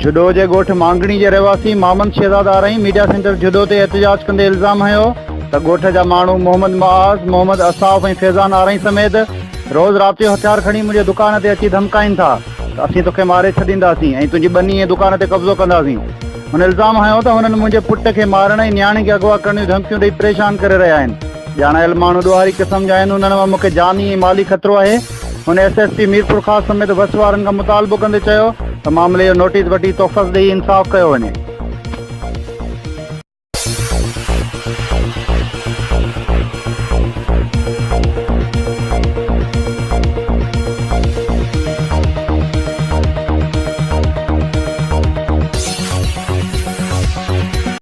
जुडो जे ॻोठ मांगणी जे रहवासी मोहम्मद शहज़ाद आरई media centre जुडो ते एहतजाज कंदे इल्ज़ाम हयो त ॻोठ जा माण्हू मोहम्मद मुआज़, मोहम्मद असाफ ऐं फैज़ान आरई समेत रोज़ राति जो हथियार खणी मुंहिंजे दुकान ते अची धमकाइनि था त असीं तोखे मारे छॾींदासीं ऐं तुंहिंजी ॿनी ऐं दुकान ते कब्ज़ो कंदासीं। हुन इल्ज़ाम हयो त हुननि मुंहिंजे पुट खे मारण ऐं न्याणी खे अगवा करण जूं धमकियूं ॾेई परेशान करे रहिया आहिनि। ॼाणायल माण्हू ॾोहारी क़िस्म जा आहिनि, हुननि मां मूंखे जानी ऐं माली ख़तरो आहे। हुन SSP मीरपुर ख़ास समेत बस वारनि खां मुतालबो कंदे चयो त मामले जो नोटिस वठी तोफ़स ॾेई इंसाफ़ कयो वञे।